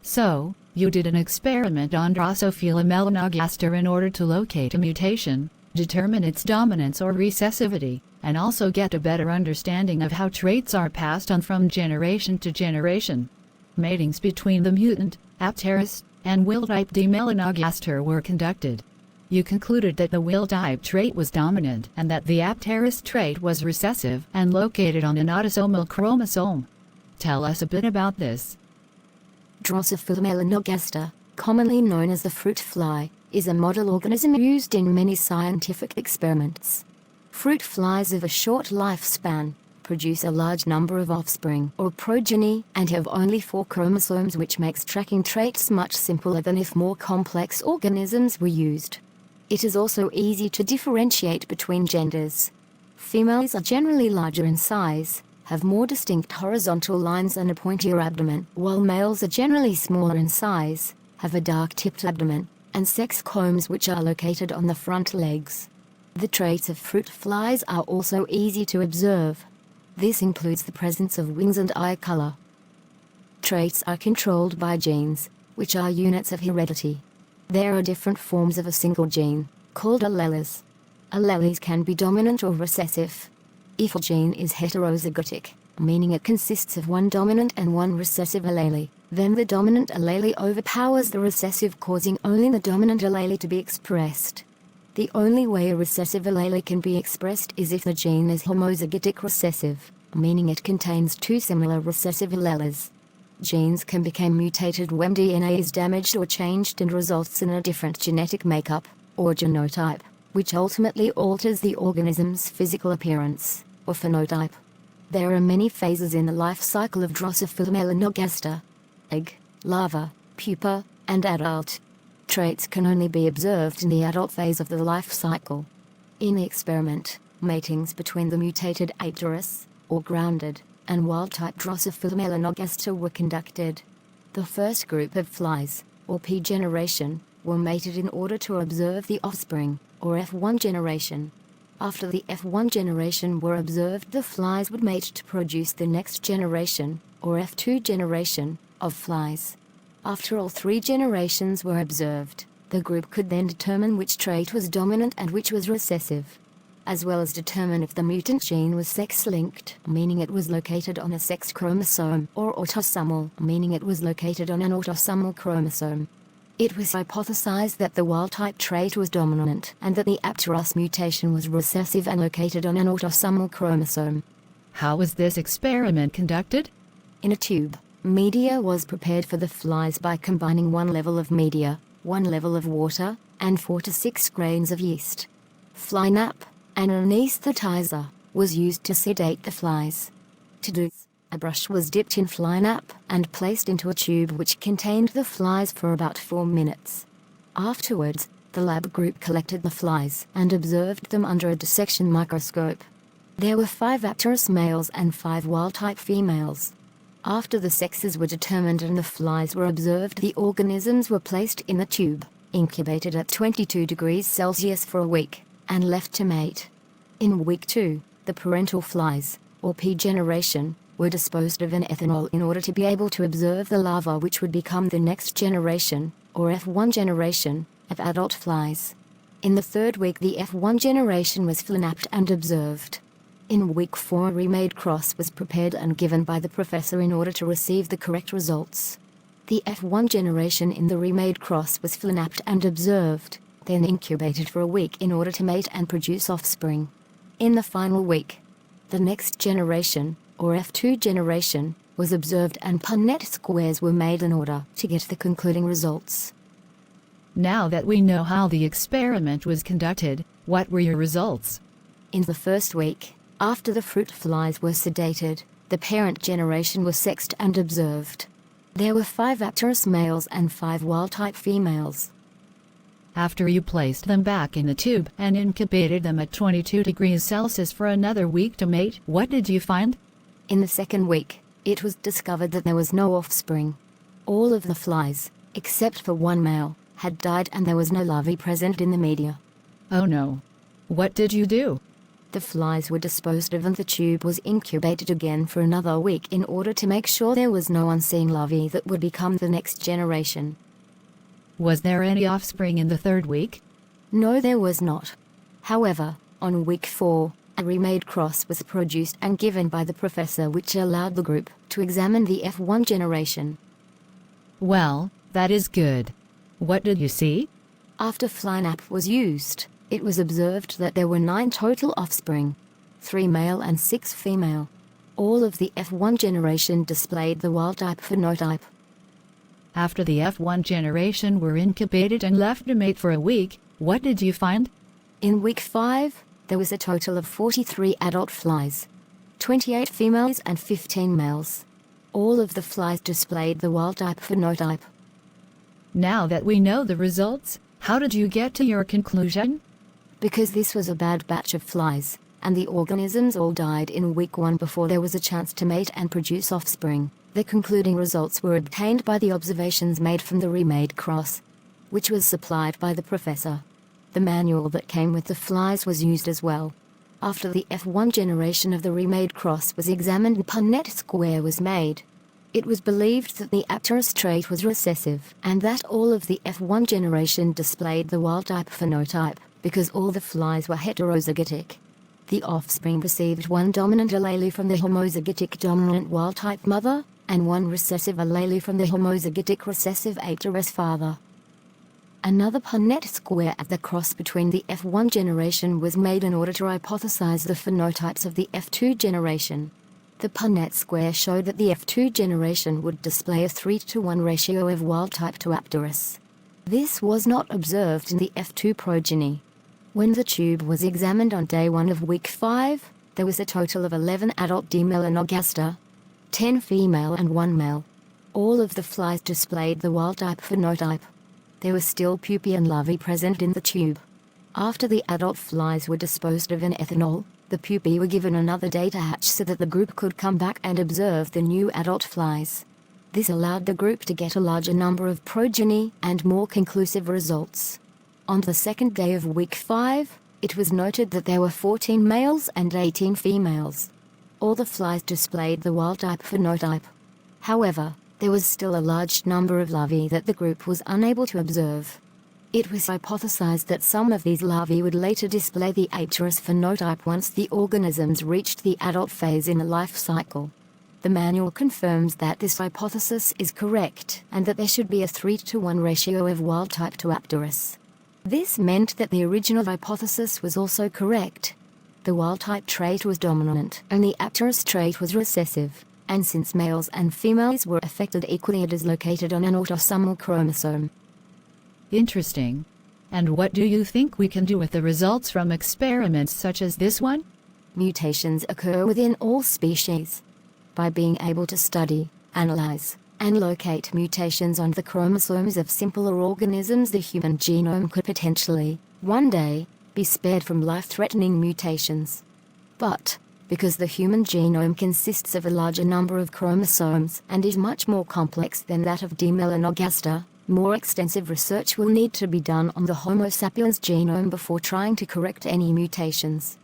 So, you did an experiment on Drosophila melanogaster in order to locate a mutation, determine its dominance or recessivity, and also get a better understanding of how traits are passed on from generation to generation. Matings between the mutant, Apteris, and wild-type D. melanogaster were conducted. You concluded that the wild-type trait was dominant and that the Apteris trait was recessive and located on an autosomal chromosome. Tell us a bit about this. Drosophila melanogaster, commonly known as the fruit fly, is a model organism used in many scientific experiments. Fruit flies of a short lifespan produce a large number of offspring or progeny and have only 4 chromosomes, which makes tracking traits much simpler than if more complex organisms were used. It is also easy to differentiate between genders. Females are generally larger in size, have more distinct horizontal lines and a pointier abdomen, while males are generally smaller in size, have a dark-tipped abdomen, and sex combs which are located on the front legs. The traits of fruit flies are also easy to observe. This includes the presence of wings and eye color. Traits are controlled by genes, which are units of heredity. There are different forms of a single gene, called alleles. Alleles can be dominant or recessive. If a gene is heterozygotic, meaning it consists of one dominant and one recessive allele, then the dominant allele overpowers the recessive, causing only the dominant allele to be expressed. The only way a recessive allele can be expressed is if the gene is homozygotic recessive, meaning it contains 2 similar recessive alleles. Genes can become mutated when DNA is damaged or changed and results in a different genetic makeup, or genotype, which ultimately alters the organism's physical appearance, or phenotype. There are many phases in the life cycle of Drosophila melanogaster: egg, larva, pupa, and adult. Traits can only be observed in the adult phase of the life cycle. In the experiment, matings between the mutated Apteris, or grounded, and wild-type Drosophila melanogaster were conducted. The first group of flies, or P generation, were mated in order to observe the offspring, or F1 generation. After the F1 generation were observed, the flies would mate to produce the next generation, or F2 generation, of flies. After all 3 generations were observed, the group could then determine which trait was dominant and which was recessive, as well as determine if the mutant gene was sex-linked, meaning it was located on a sex chromosome, or autosomal, meaning it was located on an autosomal chromosome. It was hypothesized that the wild-type trait was dominant and that the Apteris mutation was recessive and located on an autosomal chromosome. How was this experiment conducted? In a tube, media was prepared for the flies by combining 1 level of media, 1 level of water, and 4 to 6 grains of yeast. Fly nap, an anesthetizer, was used to sedate the flies. To do this, a brush was dipped in fly nap and placed into a tube which contained the flies for about 4 minutes. Afterwards, the lab group collected the flies and observed them under a dissection microscope. There were 5 Apteris males and 5 wild-type females. After the sexes were determined and the flies were observed, the organisms were placed in the tube, incubated at 22 degrees Celsius for a week, and left to mate. In week 2, the parental flies, or P generation, were disposed of in ethanol in order to be able to observe the larva which would become the next generation, or F1 generation, of adult flies. In the 3rd week, the F1 generation was flenapped and observed. In week 4, a remade cross was prepared and given by the professor in order to receive the correct results. The F1 generation in the remade cross was flenapped and observed, then incubated for a week in order to mate and produce offspring. In the final week, the next generation, or F2 generation, was observed and Punnett squares were made in order to get the concluding results. Now that we know how the experiment was conducted, what were your results? In the 1st week, after the fruit flies were sedated, the parent generation was sexed and observed. There were 5 Apteris males and 5 wild-type females. After you placed them back in the tube and incubated them at 22 degrees Celsius for another week to mate, what did you find? In the 2nd week, it was discovered that there was no offspring. All of the flies, except for 1 male, had died and there was no larvae present in the media. Oh no. What did you do? The flies were disposed of and the tube was incubated again for another week in order to make sure there was no unseen larvae that would become the next generation. Was there any offspring in the third week? No, there was not. However, on week 4, a remade cross was produced and given by the professor, which allowed the group to examine the F1 generation. Well, that is good. What did you see? After FlyNap was used, it was observed that there were 9 total offspring, 3 male and 6 female. All of the F1 generation displayed the wild-type phenotype. After the F1 generation were incubated and left to mate for a week, what did you find? In week 5, there was a total of 43 adult flies, 28 females and 15 males. All of the flies displayed the wild-type phenotype. Now that we know the results, how did you get to your conclusion? Because this was a bad batch of flies, and the organisms all died in week 1 before there was a chance to mate and produce offspring, the concluding results were obtained by the observations made from the remade cross, which was supplied by the professor. The manual that came with the flies was used as well. After the F1 generation of the remade cross was examined and Punnett square was made, it was believed that the Apterus trait was recessive and that all of the F1 generation displayed the wild-type phenotype, because all the flies were heterozygotic. The offspring received 1 dominant allele from the homozygotic dominant wild-type mother, and 1 recessive allele from the homozygotic recessive Apterus father. Another Punnett square at the cross between the F1 generation was made in order to hypothesize the phenotypes of the F2 generation. The Punnett square showed that the F2 generation would display a 3:1 ratio of wild-type to Apterus. This was not observed in the F2 progeny. When the tube was examined on day 1 of week 5, there was a total of 11 adult D. melanogaster, 10 female and 1 male. All of the flies displayed the wild-type phenotype. There were still pupae and larvae present in the tube. After the adult flies were disposed of in ethanol, the pupae were given another day to hatch so that the group could come back and observe the new adult flies. This allowed the group to get a larger number of progeny and more conclusive results. On the second day of week 5, it was noted that there were 14 males and 18 females. All the flies displayed the wild-type phenotype. However, there was still a large number of larvae that the group was unable to observe. It was hypothesized that some of these larvae would later display the Apterus phenotype once the organisms reached the adult phase in the life cycle. The manual confirms that this hypothesis is correct and that there should be a 3:1 ratio of wild-type to Apterus. This meant that the original hypothesis was also correct. The wild-type trait was dominant and the Apterus trait was recessive, and since males and females were affected equally, it is located on an autosomal chromosome. Interesting. And what do you think we can do with the results from experiments such as this one? Mutations occur within all species. By being able to study, analyze, and locate mutations on the chromosomes of simpler organisms, the human genome could potentially, one day, be spared from life-threatening mutations. But, because the human genome consists of a larger number of chromosomes and is much more complex than that of D. melanogaster, more extensive research will need to be done on the Homo sapiens genome before trying to correct any mutations.